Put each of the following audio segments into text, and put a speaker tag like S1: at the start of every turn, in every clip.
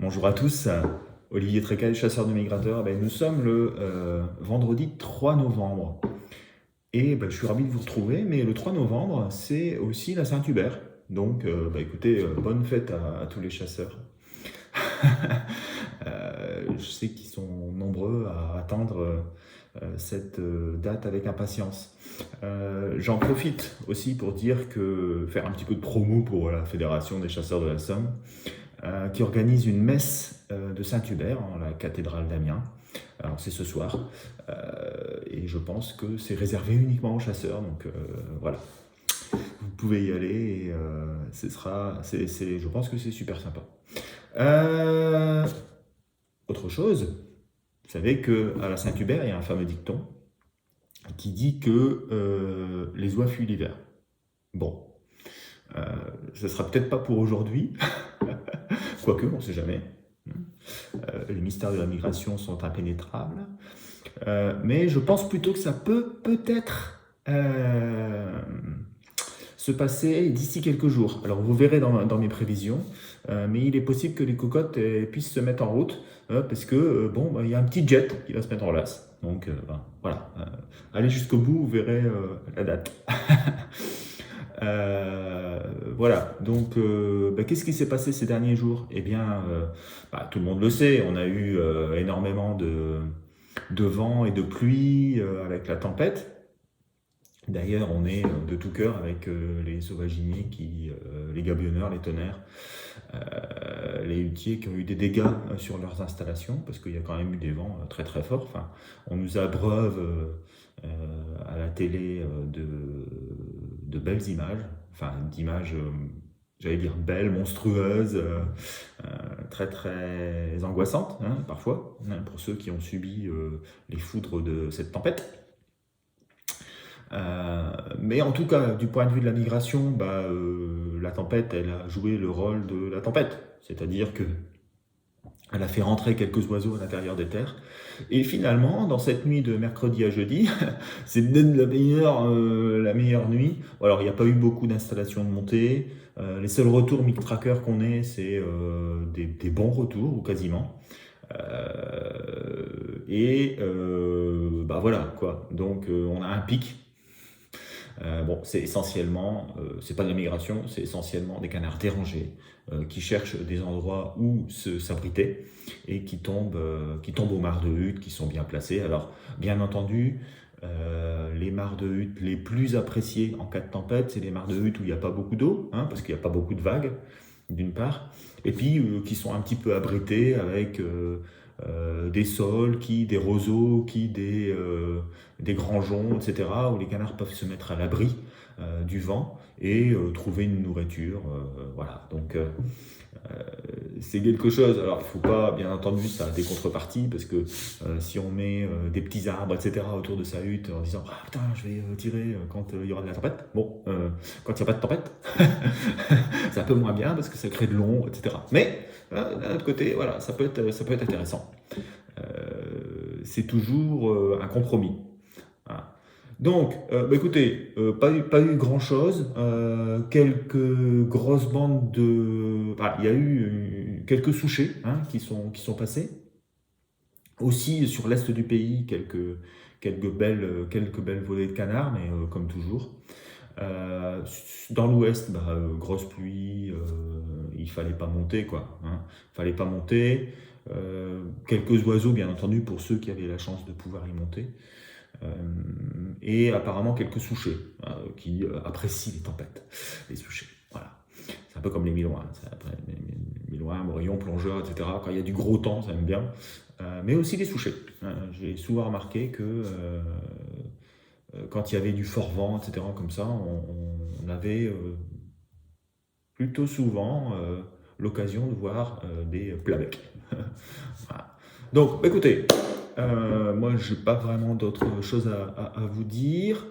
S1: Bonjour à tous, Olivier Trécal, chasseur de migrateurs. Nous sommes le vendredi 3 novembre et je suis ravi de vous retrouver, mais le 3 novembre, c'est aussi la Saint-Hubert. Donc écoutez, bonne fête à tous les chasseurs. Je sais qu'ils sont nombreux à attendre cette date avec impatience. J'en profite aussi pour faire un petit peu de promo pour la Fédération des chasseurs de la Somme, qui organise une messe de Saint-Hubert en la cathédrale d'Amiens. Alors c'est ce soir, et je pense que c'est réservé uniquement aux chasseurs, donc voilà, vous pouvez y aller, et je pense que c'est super sympa. Autre chose, vous savez qu'à la Saint-Hubert, il y a un fameux dicton qui dit que les oies fuient l'hiver. Bon, ce sera peut-être pas pour aujourd'hui, quoique, on ne sait jamais. Les mystères de la migration sont impénétrables. Mais je pense plutôt que ça peut-être se passer d'ici quelques jours. Alors vous verrez dans mes prévisions, mais il est possible que les cocottes puissent se mettre en route, parce que il y a un petit jet qui va se mettre en place. Donc voilà, allez jusqu'au bout, vous verrez la date. Voilà, donc qu'est-ce qui s'est passé ces derniers jours? Eh bien, tout le monde le sait, on a eu énormément de vent et de pluie avec la tempête. D'ailleurs, on est de tout cœur avec les sauvaginiers, les gabionneurs, les tonnerres, les huttiers qui ont eu des dégâts sur leurs installations, parce qu'il y a quand même eu des vents très très forts. Enfin, on nous abreuve à la télé de belles images, enfin d'images, j'allais dire belles, monstrueuses, très très angoissantes, parfois, pour ceux qui ont subi les foudres de cette tempête. Mais en tout cas, du point de vue de la migration, la tempête, elle a joué le rôle de la tempête. C'est-à-dire que elle a fait rentrer quelques oiseaux à l'intérieur des terres. Et finalement, dans cette nuit de mercredi à jeudi, c'est peut-être la meilleure nuit. Alors, il n'y a pas eu beaucoup d'installations de montée. Les seuls retours MicTracker qu'on ait, c'est des bons retours, ou quasiment. Voilà, quoi. Donc, on a un pic. C'est essentiellement, c'est pas de la migration, c'est essentiellement des canards dérangés qui cherchent des endroits où s'abriter et qui tombent aux mares de huttes qui sont bien placées. Alors, bien entendu, les mares de huttes les plus appréciées en cas de tempête, c'est les mares de huttes où il n'y a pas beaucoup d'eau, parce qu'il n'y a pas beaucoup de vagues, d'une part, et puis qui sont un petit peu abritées avec des sols, des roseaux, des grangeons, etc., où les canards peuvent se mettre à l'abri du vent et trouver une nourriture. Voilà, donc c'est quelque chose. Alors, il ne faut pas, bien entendu, ça a des contreparties, parce que si on met des petits arbres, etc., autour de sa hutte en disant « Ah putain, je vais tirer quand il y aura de la tempête », quand il n'y a pas de tempête, c'est un peu moins bien parce que ça crée de l'ombre, etc. Mais d'un autre côté, voilà, ça peut être intéressant. C'est toujours un compromis. Voilà. Donc, écoutez, pas eu grand-chose. Quelques grosses bandes de... il y a eu quelques souchets qui sont passés. Aussi, sur l'est du pays, quelques belles volées de canards, mais comme toujours. Dans l'ouest, grosse pluie, il fallait pas monter, quoi. Fallait pas monter. Quelques oiseaux, bien entendu, pour ceux qui avaient la chance de pouvoir y monter. Et apparemment quelques souchets qui apprécient les tempêtes, les souchets. Voilà. C'est un peu comme les Milouins. Milouins, Morillons, plongeurs, etc. Quand il y a du gros temps, ça aime bien. Mais aussi les souchets. J'ai souvent remarqué que quand il y avait du fort vent, etc., comme ça, on avait plutôt souvent l'occasion de voir des plabecs. Voilà. Donc, écoutez, moi, je n'ai pas vraiment d'autres choses à vous dire.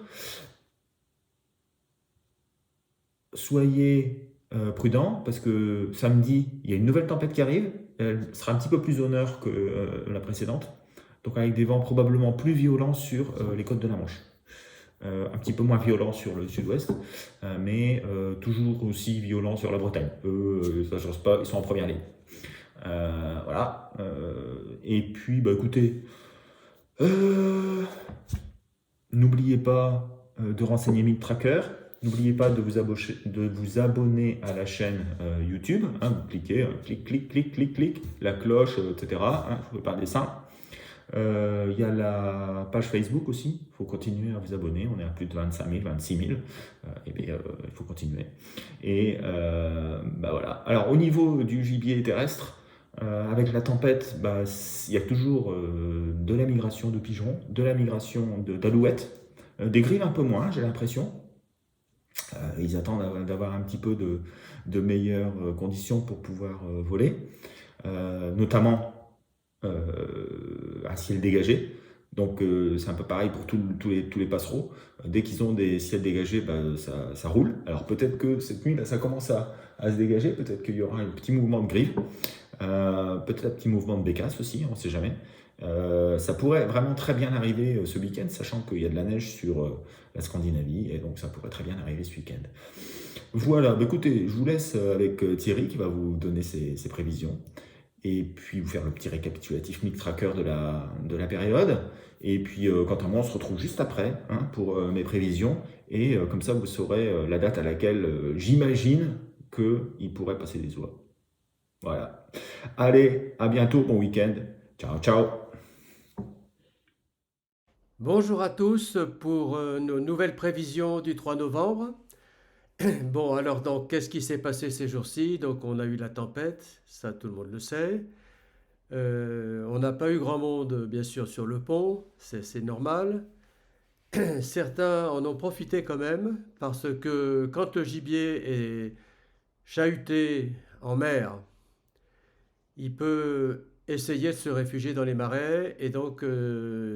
S1: Soyez prudents, parce que samedi, il y a une nouvelle tempête qui arrive. Elle sera un petit peu plus au nord que la précédente. Donc, avec des vents probablement plus violents sur les côtes de la Manche. Un petit peu moins violent sur le sud-ouest, mais toujours aussi violent sur la Bretagne. Ça ne change pas, ils sont en première ligne. Voilà. Et puis, bah écoutez, euh, n'oubliez pas de renseigner Meat Tracker. N'oubliez pas de vous abonner à la chaîne YouTube. Hein, vous cliquez, clic, clic, clic, clic, clic, la cloche, etc. Hein, je ne fais pas un dessin. Il y a la page Facebook aussi. Il faut continuer à vous abonner. On est à plus de 25 000, 26 000. Et bien, il faut continuer. Et bah voilà. Alors, au niveau du gibier terrestre, avec la tempête, bah, il y a toujours de la migration de pigeons, de la migration d'alouettes, des grilles un peu moins, j'ai l'impression. Ils attendent d'avoir un petit peu de meilleures conditions pour pouvoir voler, notamment un ciel dégagé. Donc c'est un peu pareil pour tous les passereaux. Dès qu'ils ont des ciels dégagés, bah, ça roule. Alors peut-être que cette nuit, là, ça commence à se dégager. Peut-être qu'il y aura un petit mouvement de grive. Peut-être un petit mouvement de bécasse aussi, on ne sait jamais. Ça pourrait vraiment très bien arriver ce week-end, sachant qu'il y a de la neige sur la Scandinavie, et donc ça pourrait très bien arriver ce week-end. Voilà, bah écoutez, je vous laisse avec Thierry qui va vous donner ses prévisions, et puis vous faire le petit récapitulatif Mic Tracker de la période. Et puis quant à moi, on se retrouve juste après hein, pour mes prévisions, et comme ça vous saurez la date à laquelle j'imagine qu'il pourrait passer des oies. Voilà. Allez, à bientôt, bon week-end. Ciao, ciao.
S2: Bonjour à tous pour nos nouvelles prévisions du 3 novembre. Bon, alors donc, qu'est-ce qui s'est passé ces jours-ci? Donc, on a eu la tempête, ça tout le monde le sait. On n'a pas eu grand monde, bien sûr, sur le pont, c'est normal. Certains en ont profité quand même, parce que quand le gibier est chahuté en mer, il peut essayer de se réfugier dans les marais et donc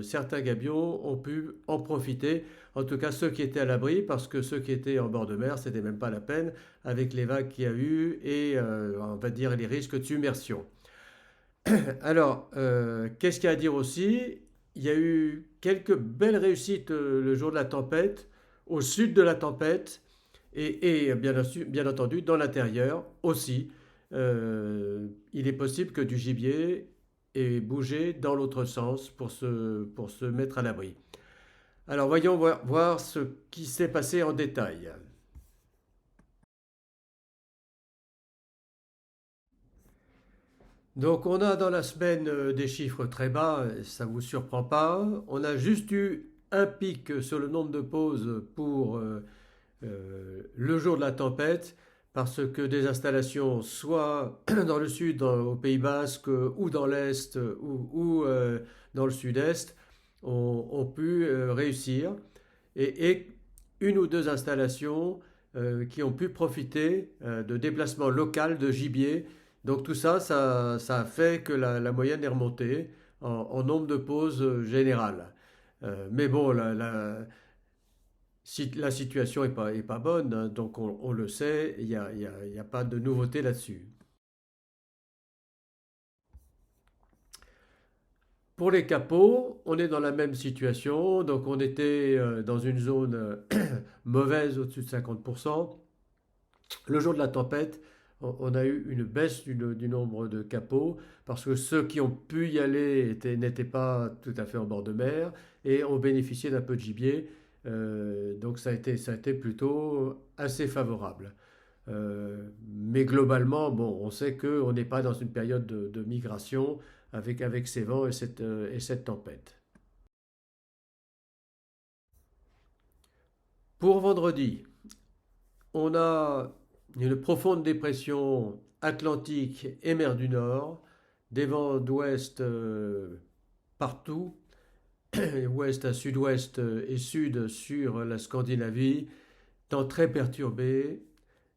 S2: certains gabions ont pu en profiter, en tout cas ceux qui étaient à l'abri, parce que ceux qui étaient en bord de mer, c'était même pas la peine avec les vagues qu'il y a eu et on va dire les risques de submersion. Alors, qu'est-ce qu'il y a à dire aussi? Il y a eu quelques belles réussites le jour de la tempête, au sud de la tempête, et bien entendu dans l'intérieur aussi. Il est possible que du gibier ait bougé dans l'autre sens pour se mettre à l'abri. Alors voyons voir ce qui s'est passé en détail. Donc on a dans la semaine des chiffres très bas, ça ne vous surprend pas. On a juste eu un pic sur le nombre de pauses pour le jour de la tempête, parce que des installations, soit dans le sud, au Pays Basque, ou dans l'est, ou dans le sud-est, ont pu réussir. Et une ou deux installations qui ont pu profiter de déplacements locaux de gibier. Donc tout ça, ça a fait que la moyenne est remontée en nombre de pauses générales. Mais bon, si la situation est pas bonne, hein, donc on le sait, il y a pas de nouveauté là-dessus. Pour les capots, on est dans la même situation, donc on était dans une zone mauvaise au-dessus de 50%. Le jour de la tempête, on a eu une baisse du nombre de capots parce que ceux qui ont pu y aller n'étaient pas tout à fait en bord de mer et ont bénéficié d'un peu de gibier. Donc ça a été plutôt assez favorable. Mais globalement, bon, on sait qu'on n'est pas dans une période de migration avec ces vents et cette tempête. Pour vendredi, on a une profonde dépression atlantique et mer du Nord, des vents d'ouest partout, ouest à sud-ouest et sud sur la Scandinavie, temps très perturbé.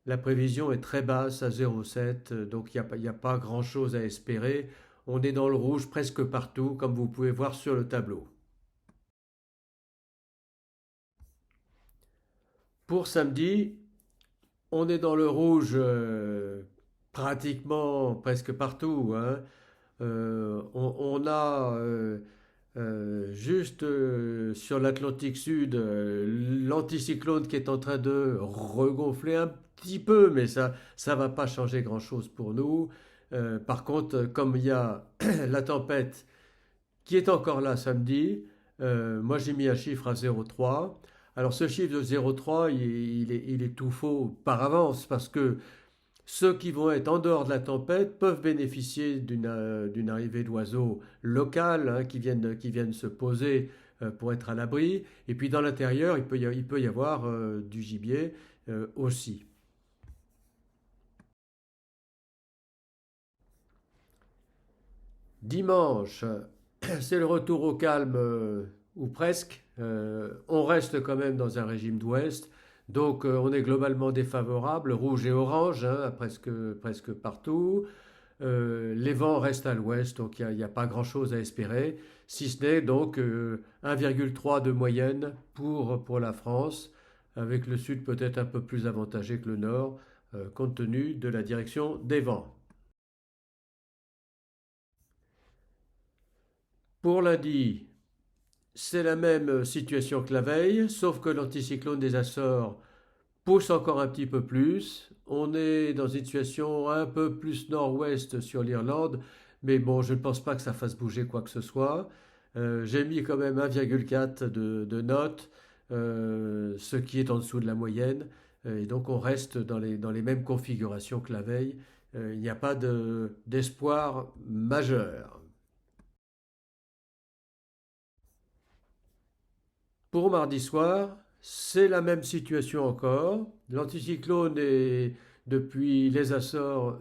S2: La prévision est très basse à 0,7, donc il n'y a pas grand-chose à espérer. On est dans le rouge presque partout, comme vous pouvez voir sur le tableau. Pour samedi, on est dans le rouge pratiquement presque partout, hein. On a juste sur l'Atlantique Sud l'anticyclone qui est en train de regonfler un petit peu, mais ça va pas changer grand-chose pour nous. Par contre, comme il y a la tempête qui est encore là samedi, moi j'ai mis un chiffre à 0,3. Alors ce chiffre de 0,3, il est tout faux par avance parce que ceux qui vont être en dehors de la tempête peuvent bénéficier d'une arrivée d'oiseaux locales, hein, qui viennent se poser pour être à l'abri. Et puis dans l'intérieur, il peut y avoir du gibier aussi. Dimanche, c'est le retour au calme, ou presque. On reste quand même dans un régime d'ouest. Donc on est globalement défavorable, rouge et orange, hein, presque partout. Les vents restent à l'ouest, donc il n'y a pas grand-chose à espérer, si ce n'est donc 1,3 de moyenne pour la France, avec le sud peut-être un peu plus avantagé que le nord, compte tenu de la direction des vents. Pour lundi, c'est la même situation que la veille, sauf que l'anticyclone des Açores pousse encore un petit peu plus. On est dans une situation un peu plus nord-ouest sur l'Irlande, mais bon, je ne pense pas que ça fasse bouger quoi que ce soit. J'ai mis quand même 1,4 de notes, ce qui est en dessous de la moyenne. Et donc on reste dans les mêmes configurations que la veille. Il n'y a pas d'espoir majeur. Pour mardi soir, c'est la même situation encore. L'anticyclone est depuis les Açores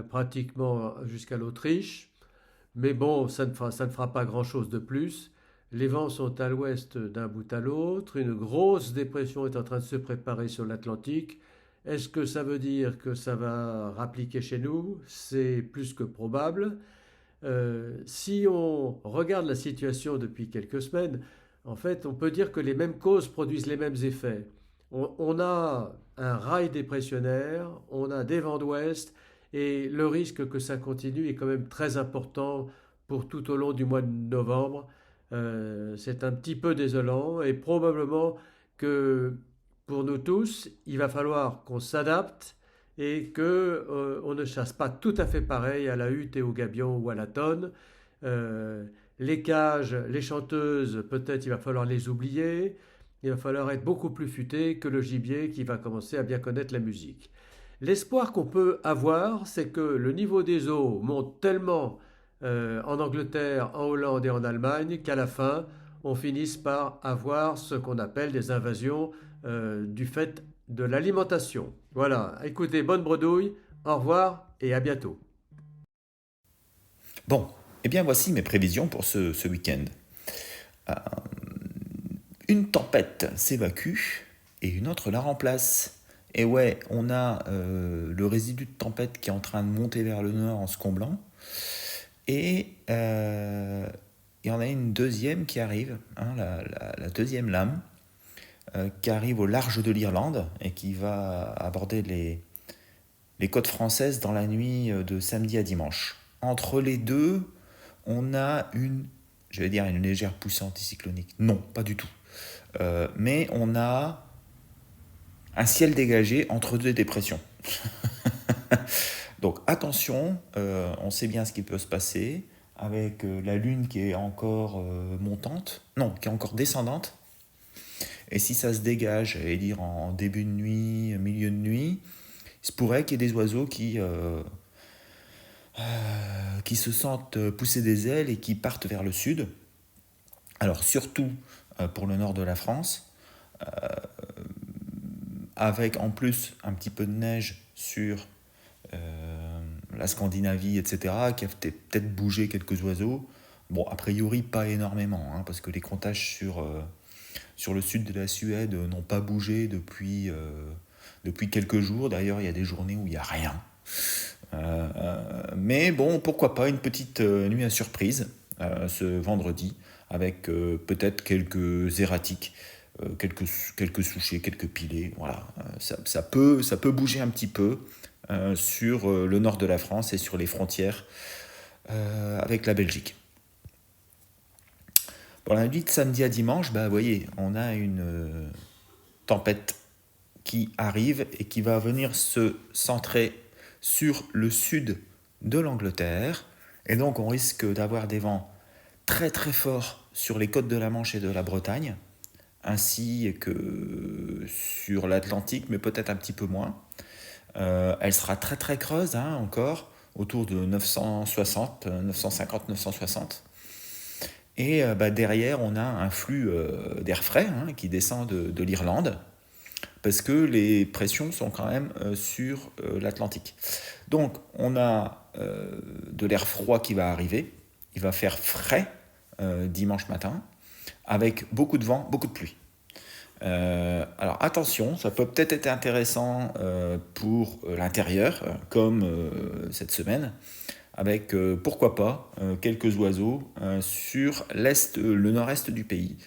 S2: pratiquement jusqu'à l'Autriche. Mais bon, ça ne fera pas grand-chose de plus. Les vents sont à l'ouest d'un bout à l'autre. Une grosse dépression est en train de se préparer sur l'Atlantique. Est-ce que ça veut dire que ça va rappliquer chez nous? C'est plus que probable. Si on regarde la situation depuis quelques semaines, en fait, on peut dire que les mêmes causes produisent les mêmes effets. On a un rail dépressionnaire, on a des vents d'ouest, et le risque que ça continue est quand même très important pour tout au long du mois de novembre. C'est un petit peu désolant, et probablement que pour nous tous, il va falloir qu'on s'adapte et que on ne chasse pas tout à fait pareil à la hutte et au gabion ou à la tonne. Euh, les cages, les chanteuses, peut-être il va falloir les oublier. Il va falloir être beaucoup plus futé que le gibier qui va commencer à bien connaître la musique. L'espoir qu'on peut avoir, c'est que le niveau des eaux monte tellement en Angleterre, en Hollande et en Allemagne qu'à la fin, on finisse par avoir ce qu'on appelle des invasions du fait de l'alimentation. Voilà, écoutez, bonne bredouille, au revoir et à bientôt.
S1: Bon, eh bien voici mes prévisions pour ce week-end. Euh, une tempête s'évacue et une autre la remplace. Et ouais, on a le résidu de tempête qui est en train de monter vers le nord en se comblant. Et il y en a une deuxième qui arrive, hein, la deuxième lame, qui arrive au large de l'Irlande et qui va aborder les côtes françaises dans la nuit de samedi à dimanche. Entre les deux, on a une légère poussée anticyclonique. Non, pas du tout. Mais on a un ciel dégagé entre deux dépressions. Donc attention, on sait bien ce qui peut se passer avec la lune qui est encore montante, non, qui est encore descendante. Et si ça se dégage, et dire en début de nuit, milieu de nuit, il se pourrait qu'il y ait des oiseaux qui se sentent pousser des ailes et qui partent vers le sud. Alors surtout pour le nord de la France, avec en plus un petit peu de neige sur la Scandinavie, etc., qui a peut-être bougé quelques oiseaux. Bon, a priori, pas énormément, hein, parce que les comptages sur le sud de la Suède n'ont pas bougé depuis quelques jours. D'ailleurs, il y a des journées où il n'y a rien. Mais bon, pourquoi pas une petite nuit à surprise ce vendredi, avec peut-être quelques erratiques, quelques souchets, quelques pilets. Voilà, ça peut bouger un petit peu sur le nord de la France et sur les frontières avec la Belgique. Pour la nuit de samedi à dimanche, vous voyez, on a une tempête qui arrive et qui va venir se centrer sur le sud de l'Angleterre. Et donc on risque d'avoir des vents très très forts sur les côtes de la Manche et de la Bretagne, ainsi que sur l'Atlantique, mais peut-être un petit peu moins. Elle sera très très creuse, encore, autour de 960, 950, 960. Et derrière, on a un flux d'air frais qui descend de l'Irlande, parce que les pressions sont quand même sur l'Atlantique. Donc, on a de l'air froid qui va arriver. Il va faire frais dimanche matin, avec beaucoup de vent, beaucoup de pluie. Alors attention, ça peut peut-être être intéressant pour l'intérieur, comme cette semaine, avec pourquoi pas quelques oiseaux sur l'est, le nord-est du pays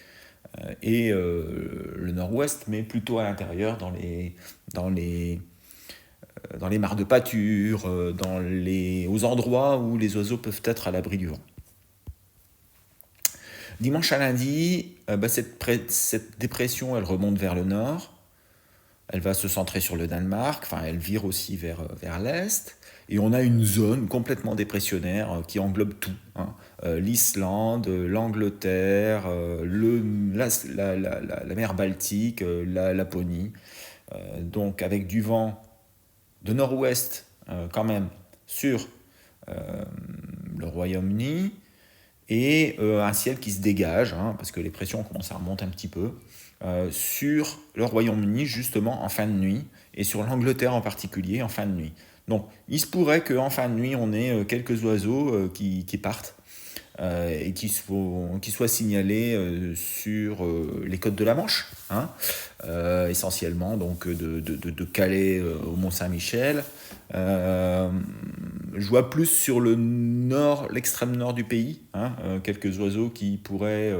S1: et le nord-ouest, mais plutôt à l'intérieur, dans les mares de pâture, aux endroits où les oiseaux peuvent être à l'abri du vent. Dimanche à lundi, cette dépression, elle remonte vers le nord. Elle va se centrer sur le Danemark, elle vire aussi vers l'est. Et on a une zone complètement dépressionnaire qui englobe tout. L'Islande, l'Angleterre, la mer Baltique, la Laponie. Donc avec du vent de nord-ouest quand même sur le Royaume-Uni, et un ciel qui se dégage, parce que les pressions commencent à remonter un petit peu, sur le Royaume-Uni justement en fin de nuit, et sur l'Angleterre en particulier en fin de nuit. Donc il se pourrait qu'en fin de nuit on ait quelques oiseaux qui partent et qui soient signalés sur les côtes de la Manche, essentiellement donc de Calais au Mont-Saint-Michel. Je vois plus sur le nord, l'extrême nord du pays, quelques oiseaux qui pourraient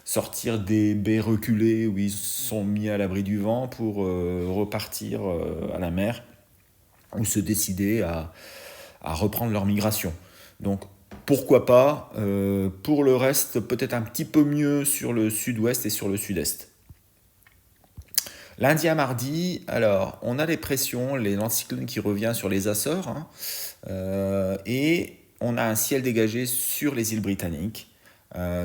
S1: sortir des baies reculées où ils sont mis à l'abri du vent pour repartir à la mer ou se décider à reprendre leur migration. Donc pourquoi pas, pour le reste peut-être un petit peu mieux sur le sud-ouest et sur le sud-est. Lundi à mardi, alors on a les pressions, l'anticyclone qui revient sur les Açores, et on a un ciel dégagé sur les îles britanniques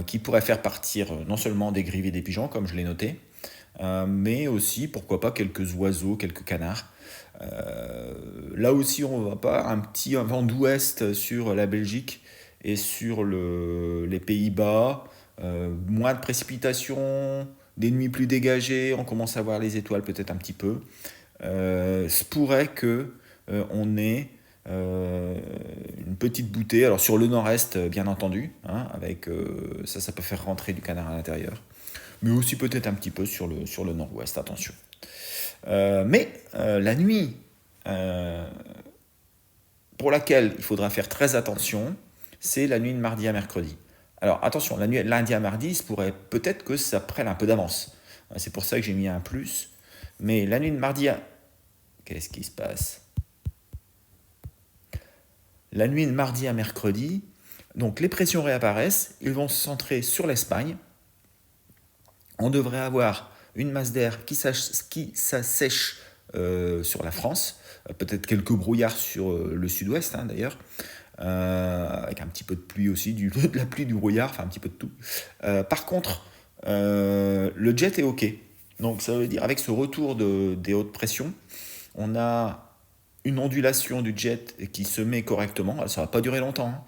S1: qui pourrait faire partir non seulement des grives et des pigeons comme je l'ai noté, mais aussi pourquoi pas quelques oiseaux, quelques canards. Là aussi on va pas un vent d'ouest sur la Belgique et sur les Pays-Bas, moins de précipitations, des nuits plus dégagées, on commence à voir les étoiles peut-être un petit peu. Se pourrait que on ait une petite bouteille, alors sur le nord-est bien entendu, avec ça peut faire rentrer du canard à l'intérieur, mais aussi peut-être un petit peu sur le nord-ouest, attention. Mais la nuit pour laquelle il faudra faire très attention, c'est la nuit de mardi à mercredi. Alors attention, la nuit de lundi à mardi, il se pourrait peut-être que ça prenne un peu d'avance. C'est pour ça que j'ai mis un plus. Mais la nuit de mardi à... Qu'est-ce qui se passe ? La nuit de mardi à mercredi, donc les pressions réapparaissent, ils vont se centrer sur l'Espagne. On devrait avoir une masse d'air qui s'assèche sur la France, peut-être quelques brouillards sur le sud-ouest d'ailleurs, avec un petit peu de pluie aussi, de la pluie, du brouillard, un petit peu de tout. Par contre, le jet est OK. Donc ça veut dire avec ce retour des hautes pressions, on a une ondulation du jet qui se met correctement. Ça ne va pas durer longtemps,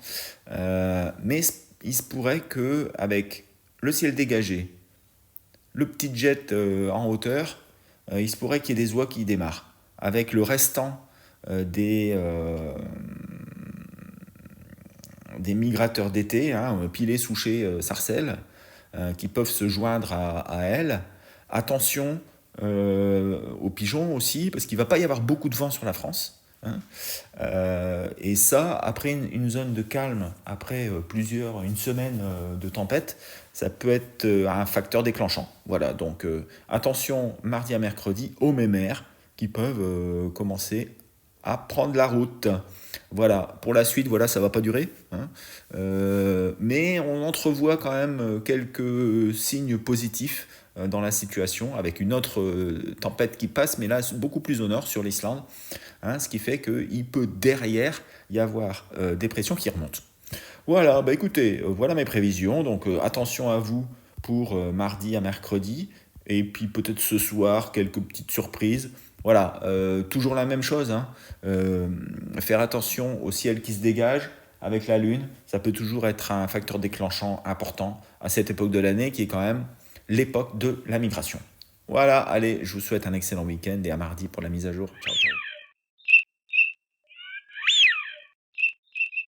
S1: mais il se pourrait qu'avec le ciel dégagé, le petit jet en hauteur, il se pourrait qu'il y ait des oies qui démarrent. Avec le restant des migrateurs d'été, pilets, souchets, sarcelles, qui peuvent se joindre à elles. Attention aux pigeons aussi, parce qu'il ne va pas y avoir beaucoup de vent sur la France. Et ça, après une zone de calme, après une semaine de tempête, ça peut être un facteur déclenchant. Voilà, donc attention mardi à mercredi aux mémères qui peuvent commencer à prendre la route. Voilà, pour la suite, ça ne va pas durer. Mais on entrevoit quand même quelques signes positifs dans la situation, avec une autre tempête qui passe, mais là beaucoup plus au nord, sur l'Islande. hein, ce qui fait qu'il peut derrière y avoir des pressions qui remontent. Voilà, bah écoutez, voilà mes prévisions, donc attention à vous pour mardi à mercredi, et puis peut-être ce soir, quelques petites surprises. Voilà, toujours la même chose, hein, faire attention au ciel qui se dégage avec la lune, ça peut toujours être un facteur déclenchant important à cette époque de l'année qui est quand même l'époque de la migration. Voilà, allez, je vous souhaite un excellent week-end et à mardi pour la mise à jour. Ciao, ciao.